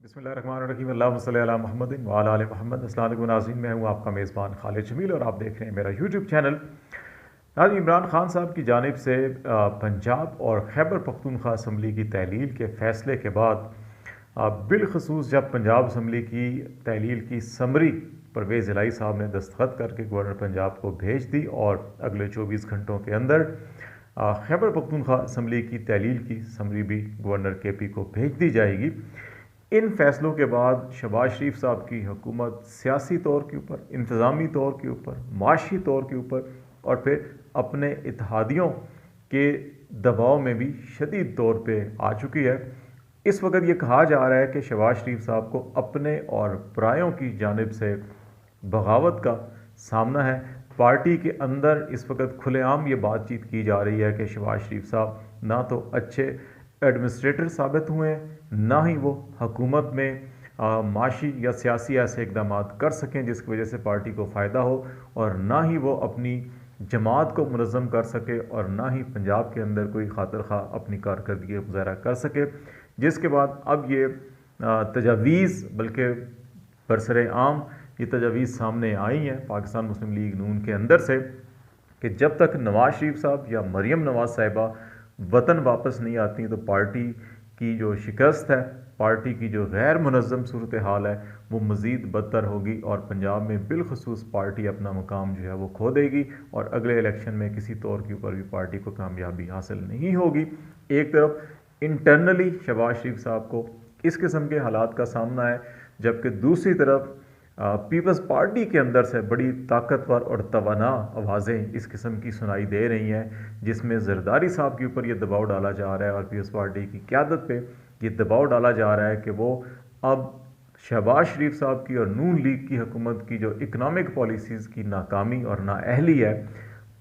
बिस्मिल्लाहिर्रहमानिर्रहीम अल्लाहुम्मा सल्ली अला मुहम्मदिन व अला आलि मुहम्मद। अस्सलाम वालेकुम नाज़रीन, मैं हूँ आपका मेज़बान खालिद जमील और आप देख रहे हैं मेरा यूट्यूब चैनल। आज इमरान खान साहब की जानिब से पंजाब और खैबर पख्तूनख्वा असम्बली की तहलील के फ़ैसले के बाद बिलखसूस जब पंजाब असम्बली की तहलील की समरी परवेज़ इलाही साहब ने दस्तखत करके गवर्नर पंजाब को भेज दी और अगले 24 घंटों के अंदर खैबर पख्तूनख्वा असम्बली की तहलील की समरी भी गवर्नर KP को भेज दी जाएगी। इन फैसलों के बाद शहबाज शरीफ साहब की हुकूमत सियासी तौर के ऊपर, इंतज़ामी तौर के ऊपर, माशी तौर के ऊपर और फिर अपने इत्तेहादियों के दबाव में भी शदीद तौर पे आ चुकी है। इस वक्त ये कहा जा रहा है कि शहबाज शरीफ साहब को अपने और परायों की जानिब से बगावत का सामना है। पार्टी के अंदर इस वक्त खुलेआम ये बातचीत की जा रही है कि शहबाज शरीफ साहब ना तो अच्छे एडमिनिस्ट्रेटर साबित हुए हैं, ना ही वो हुकूमत में माशी या सियासी ऐसे इकदाम कर सकें जिसकी वजह से पार्टी को फ़ायदा हो, और ना ही वो अपनी जमात को मुनज़्ज़म कर सके और ना ही पंजाब के अंदर कोई खातिर खा अपनी कारकर्दगी मुज़ाहरा कर सके। जिसके बाद अब ये तजावीज़ बल्कि बरसरे आम ये तजावीज़ सामने आई हैं पाकिस्तान मुस्लिम लीग नून के अंदर से कि जब तक नवाज़ शरीफ साहब या मरियम नवाज़ साहिबा वतन वापस नहीं आती तो पार्टी की जो शिकस्त है, पार्टी की जो गैर मुनज़्ज़म सूरत हाल है, वो मज़ीद बदतर होगी और पंजाब में बिलखसूस पार्टी अपना मुकाम जो है वो खो देगी और अगले इलेक्शन में किसी तौर के ऊपर भी पार्टी को कामयाबी हासिल नहीं होगी। एक तरफ इंटरनली शहबाज शरीफ साहब को इस किस्म के हालात का सामना है, जबकि दूसरी तरफ पीपल्स पार्टी के अंदर से बड़ी ताकतवर और तवाना आवाज़ें इस किस्म की सुनाई दे रही हैं, जिसमें जरदारी साहब के ऊपर ये दबाव डाला जा रहा है और पीपल्स पार्टी की क़यादत पे ये दबाव डाला जा रहा है कि वो अब शहबाज शरीफ साहब की और नून लीग की हुकूमत की जो इकनॉमिक पॉलिसीज़ की नाकामी और नाअहली है,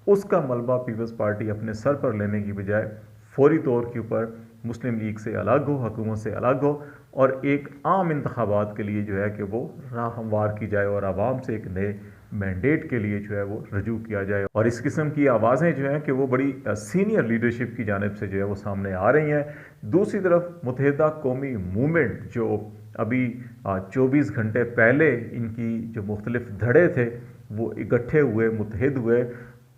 उसका मलबा पीपल्स पार्टी अपने सर पर लेने की बजाय फौरी तौर के ऊपर मुस्लिम लीग से अलग हो, हुकूमत से अलग हो और एक आम इंतखाबात के लिए जो है कि वो राह हमवार की जाए और आवाम से एक नए मैंडेट के लिए जो है वो रजू किया जाए। और इस किस्म की आवाज़ें जो हैं कि वो बड़ी सीनियर लीडरशिप की जानिब से जो है वो सामने आ रही हैं। दूसरी तरफ मुत्तहिदा कौमी मूवमेंट जो अभी 24 घंटे पहले इनकी जो मुख्तलिफ धड़े थे वो इकट्ठे हुए, मुत्तहिद हुए,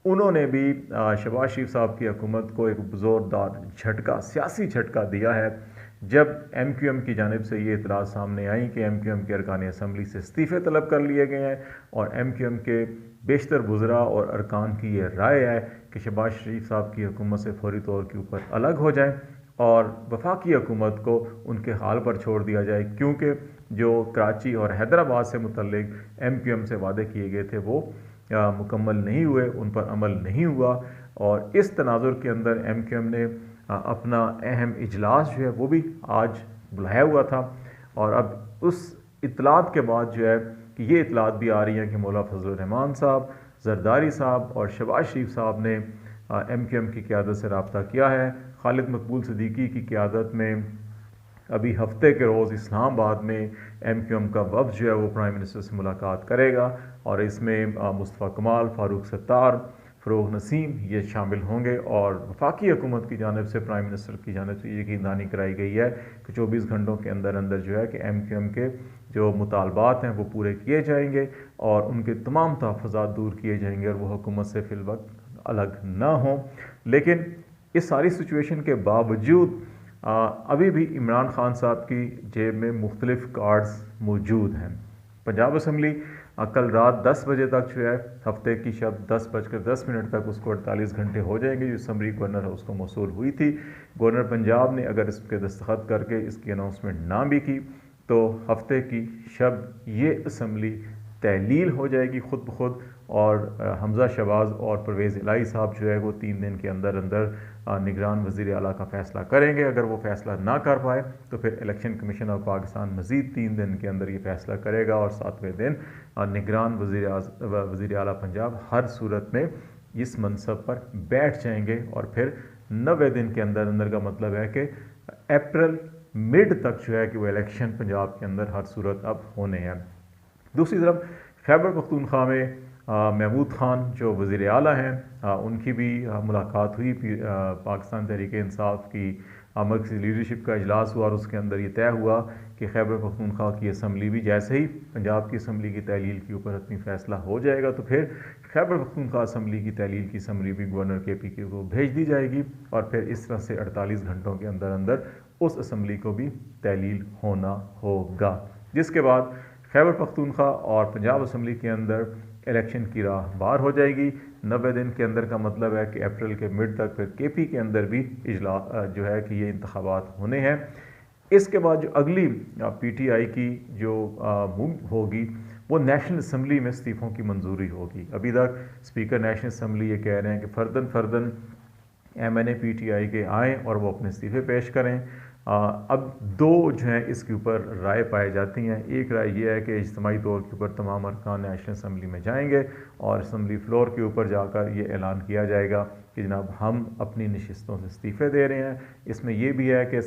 उन्होंने भी शहबाज शरीफ साहब की हुकूमत को एक ज़ोरदार झटका, सियासी झटका दिया है जब MQM की जानिब से ये इतला सामने आई कि MQM के अरकान असम्बली से इस्तीफ़े तलब कर लिए गए हैं और MQM के बेशतर वज़रा और अरकान की ये राय है कि शहबाज शरीफ साहब की हुकूमत से फौरी तौर के ऊपर अलग हो जाएं और वफाकी हुकूमत को उनके हाल पर छोड़ दिया जाए, क्योंकि जो कराची और हैदराबाद से मुतल्लिक MQM से वादे किए गए थे वो मुकम्मल नहीं हुए, उन पर अमल नहीं हुआ। और इस तनाजुर के अंदर MQM ने अपना अहम इजलास जो है वो भी आज बुलाया हुआ था और अब उस इतलात के बाद जो है कि ये इतलात भी आ रही हैं कि मौला फजल रहमान साहब, जरदारी साहब और शहबाज शरीफ साहब ने MQM की क़यादत से रब्ता किया है। खालिद मकबूल सिद्दीकी की क़यादत में अभी हफ्ते के रोज़ इस्लामाबाद में MQM का वफ़द जो है वो प्राइम मिनिस्टर से मुलाकात करेगा और इसमें मुस्तफ़ा कमाल, फ़ारूक सत्तार, फ़रोग़ नसीम ये शामिल होंगे और वफाकी हुकूमत की जानिब से, प्राइम मिनिस्टर की जानिब से ये यकीनदानी कराई गई है कि 24 घंटों के अंदर अंदर जो है कि MQM के जो मुतालबात हैं वो पूरे किए जाएंगे और उनके तमाम तहफ़्फ़ुज़ात दूर किए जाएंगे और वो हुकूमत से फ़िलवक्त अलग ना हों। लेकिन इस सारी सिचुएशन के बावजूद अभी भी इमरान खान साहब की जेब में मुख्तलिफ कार्ड्स मौजूद हैं। पंजाब असम्बली कल रात 10 बजे तक जो है, हफ्ते की शब 10:10 तक उसको 48 घंटे हो जाएंगे। जो समरी गवर्नर है उसको मौसूल हुई थी। गवर्नर पंजाब ने अगर इसके दस्तखत करके इसकी अनाउंसमेंट ना भी की तो हफ्ते की शब ये असम्बली तहलील हो जाएगी खुद ब खुद और हमज़ा शहबाज और परवेज़ इलाही साहब जो है वो 3 दिन के अंदर अंदर निगरान वज़ीर आला का फ़ैसला करेंगे। अगर वो फ़ैसला ना कर पाए तो फिर इलेक्शन कमीशन ऑफ पाकिस्तान मज़ीद 3 दिन के अंदर ये फ़ैसला करेगा और 7वें दिन निगरान वज़ीर आला पंजाब हर सूरत में इस मनसब पर बैठ जाएंगे और फिर 90 दिन के अंदर अंदर का मतलब है कि अप्रैल मिड तक जो है कि वो इलेक्शन पंजाब के अंदर हर सूरत अब होने हैं। दूसरी तरफ खैबर पख्तूनख्वा में महमूद खान जो वज़ीर आला हैं उनकी भी मुलाकात हुई। पाकिस्तान तहरीक इंसाफ की मरकज़ी लीडरशिप का इजलास हुआ और उसके अंदर ये तय हुआ कि खैबर पख्तूनख्वा की असम्बली भी जैसे ही पंजाब की असम्बली की तहलील के ऊपर हतमी फ़ैसला हो जाएगा तो फिर खैबर पख्तूनख्वा असम्बली की तहलील की समरी भी गवर्नर KP को भेज दी जाएगी और फिर इस तरह से 48 घंटों के अंदर अंदर उस असम्बली को भी तहलील होना होगा, जिसके बाद खैबर पख्तूनख्वा और पंजाब असम्बली के अंदर इलेक्शन की राह बार हो जाएगी। 90 दिन के अंदर का मतलब है कि अप्रैल के मिड तक फिर KP के अंदर भी जो है कि ये इंतखाबात होने हैं। इसके बाद जो अगली PTI की जो मूव होगी वो नेशनल असम्बली में इस्तीफ़ों की मंजूरी होगी। अभी तक स्पीकर नेशनल असम्बली ये कह रहे हैं कि फर्दन MNA PTI के आएँ और वो अपने इस्तीफ़े पेश करें। अब दो जो हैं इसके ऊपर राय पाई जाती हैं। एक राय ये है कि इज्तिमाई तौर के ऊपर तमाम अरकान नेशनल असम्बली में जाएंगे और असम्बली फ्लोर के ऊपर जाकर ये ऐलान किया जाएगा कि जनाब हम अपनी नशिस्तों से इस्तीफ़े दे रहे हैं। इसमें यह भी है कि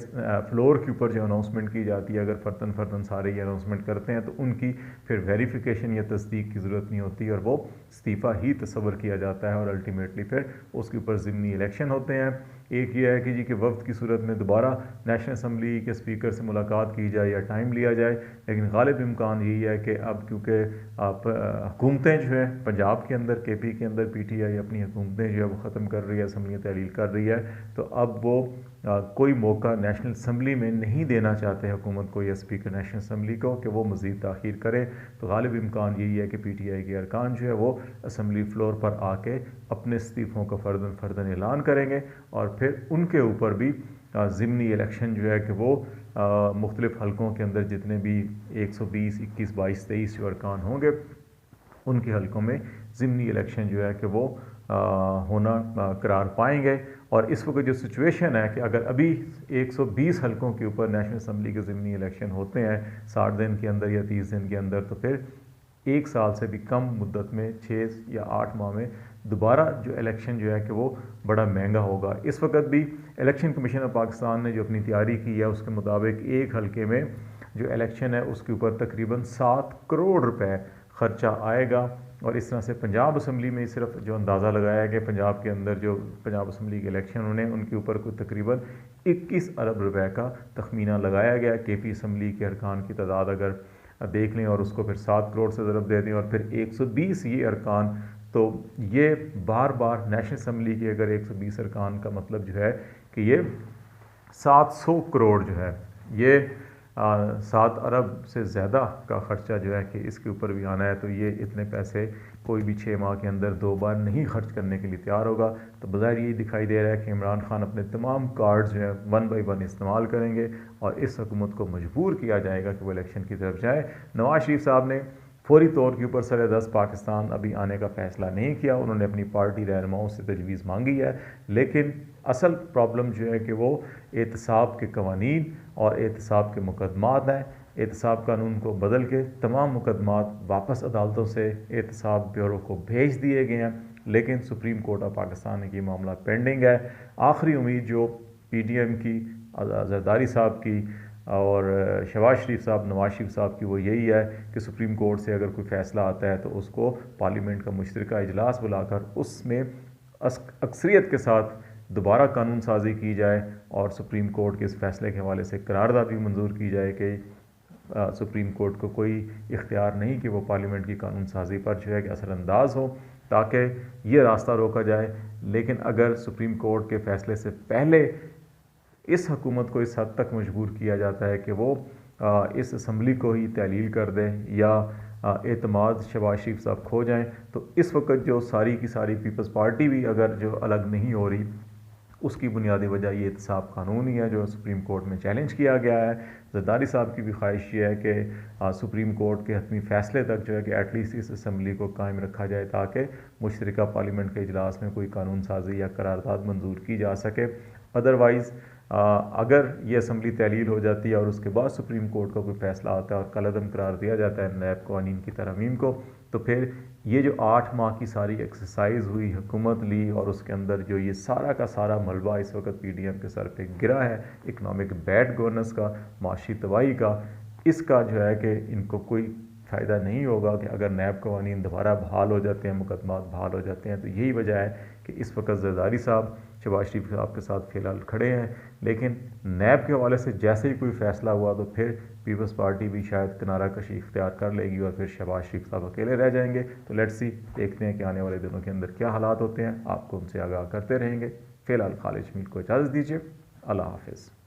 फ्लोर के ऊपर जो अनाउंसमेंट की जाती है, अगर फर्दन सारे ये अनाउंसमेंट करते हैं तो उनकी फिर वेरिफिकेशन या तस्दीक की ज़रूरत नहीं होती और वो इस्तीफ़ा ही तस्वर किया जाता है और अल्टीमेटली फिर उसके ऊपर ज़िमनी इलेक्शन होते हैं। एक ये है कि जी कि वक्त की सूरत में दोबारा नेशनल असम्बली के स्पीकर से मुलाकात की जाए या टाइम लिया जाए, लेकिन गालिब इम्कान यही है कि अब क्योंकि हुकूमतें जो है पंजाब के अंदर KP के अंदर PTI अपनी हुकूमतें जो है वो ख़त्म कर रही है, असम्बलियाँ तहलील कर रही है, तो अब वो कोई मौका नेशनल असम्बली में नहीं देना चाहते हुकूमत को या स्पीकर नेशनल असम्बली को कि वो मज़ीद ताख़ीर करे। तो गालिब इम्कान यही है कि PTI के अरकान जो है वो असम्बली फ्लोर पर आके अपने इस्तीफ़ों का फर्दन ऐलान करेंगे और फिर उनके ऊपर भी ज़िमनी इलेक्शन जो है कि वो मुख्तलिफ़ हलकों के अंदर जितने भी 120, 21, 22, 23 जो अरकान होंगे उनके हलकों में ज़िमनी इलेक्शन जो है कि वो होना करार पाएंगे। और इस वक्त जो सिचुएशन है कि अगर अभी 120 हलकों के ऊपर नेशनल असम्बली के ज़िमनी इलेक्शन होते हैं 60 दिन के अंदर या 30 दिन के अंदर, तो फिर 1 साल से भी कम मुद्दत में 6 या 8 माह में दोबारा जो इलेक्शन जो है कि वो बड़ा महंगा होगा। इस वक्त भी इलेक्शन कमीशन ऑफ पाकिस्तान ने जो अपनी तैयारी की है उसके मुताबिक एक हलके में जो इलेक्शन है उसके ऊपर तकरीबन 7 करोड़ रुपए ख़र्चा आएगा। और इस तरह से पंजाब असम्बली में सिर्फ जो अंदाज़ा लगाया है कि पंजाब के अंदर जो पंजाब असम्बली के इलेक्शन होने उनके ऊपर कोई तकरीबन 21 अरब रुपए का तखमीना लगाया गया। KP असम्बली के अरकान की तादाद अगर देख लें और उसको फिर 7 करोड़ से ज़रब दे दें और फिर 120 ये अरकान, तो ये बार बार नेशनल असम्बली के अगर 120 अरकान का मतलब जो है कि ये 700 करोड़ जो है ये 7 अरब से ज़्यादा का ख़र्चा जो है कि इसके ऊपर भी आना है। तो ये इतने पैसे कोई भी 6 माह के अंदर 2 बार नहीं खर्च करने के लिए तैयार होगा। तो बज़ाहिर ये दिखाई दे रहा है कि इमरान खान अपने तमाम कार्ड्स जो है 1 बाई 1 इस्तेमाल करेंगे और इस हुकूमत को मजबूर किया जाएगा कि वो इलेक्शन की तरफ जाए। नवाज शरीफ साहब ने फौरी तौर के ऊपर सर-ए-दस्त पाकिस्तान अभी आने का फ़ैसला नहीं किया। उन्होंने अपनी पार्टी रहनुमाओं से तजवीज़ मांगी है, लेकिन असल प्रॉब्लम जो है कि वो एहतसाब के कवानीन और एहतसाब के मुकदमात हैं। एहतसाब कानून को बदल के तमाम मुकदमात वापस अदालतों से एहतसाब ब्यूरो को भेज दिए गए हैं, लेकिन सुप्रीम कोर्ट ऑफ पाकिस्तान की मामला पेंडिंग है। आखिरी उम्मीद जो PDM की, जरदारी साहब की और शहबाज शरीफ साहब, नवाज शरीफ साहब की, वो यही है कि सुप्रीम कोर्ट से अगर कोई फ़ैसला आता है तो उसको पार्लियामेंट का मुश्तरका इजलास बुलाकर उसमें अक्सरियत के साथ दोबारा कानून साजी की जाए और सुप्रीम कोर्ट के इस फैसले के हवाले से करारदाद भी मंजूर की जाए कि सुप्रीम कोर्ट को कोई इख्तियार नहीं कि वो पार्लियामेंट की कानून साजी पर जो है कि असरअंदाज हो, ताकि ये रास्ता रोका जाए। लेकिन अगर सुप्रीम कोर्ट के फ़ैसले से पहले इस हुकूमत को इस हद तक मजबूर किया जाता है कि वो इस असम्बली को ही तहलील कर दें या एतमाद शहबाज शरीफ साहब खो जाएं, तो इस वक्त जो सारी की सारी पीपल्स पार्टी भी अगर जो अलग नहीं हो रही, उसकी बुनियादी वजह ये एहतसाब कानून ही है जो सुप्रीम कोर्ट में चैलेंज किया गया है। जरदारी साहब की भी ख्वाहिश ये है कि सुप्रीम कोर्ट के हतमी फ़ैसले तक जो है कि एटलीस्ट इस असम्बली को कायम रखा जाए ताकि मुश्तरका पार्लियामेंट के इजलास में कोई कानून साजी या करारदाद मंजूर की जा सके। अदरवाइज़ अगर ये असम्बली तहलील हो जाती है और उसके बाद सुप्रीम कोर्ट का कोई फ़ैसला आता है और कलअदम करार दिया जाता है नैब कवानीन की तरमीम को, तो फिर ये जो 8 माह की सारी एक्सरसाइज हुई, हुकूमत ली और उसके अंदर जो ये सारा का सारा मलबा इस वक्त PDM के सर पे गिरा है, इकनॉमिक बैड गवर्नेंस का, माशी तबाही का, इसका जो है कि इनको कोई फ़ायदा नहीं होगा कि अगर नैब कवानीन दोबारा बहाल हो जाते हैं, मुकदमात बहाल हो जाते हैं। तो यही वजह है कि इस वक्त जरदारी साहब शहबाज शरीफ साहब के साथ फ़िलहाल खड़े हैं, लेकिन नैब के हवाले से जैसे ही कोई फ़ैसला हुआ तो फिर पीपल्स पार्टी भी शायद किनारा कशी इख्तियार कर लेगी और फिर शहबाज शरीफ साहब अकेले रह जाएंगे। तो लेट्स सी, देखते हैं कि आने वाले दिनों के अंदर क्या हालात होते हैं, आपको उनसे आगाह करते रहेंगे। फ़िलहाल खालिद जमील को इजाज़त दीजिए, अल्लाह हाफिज़।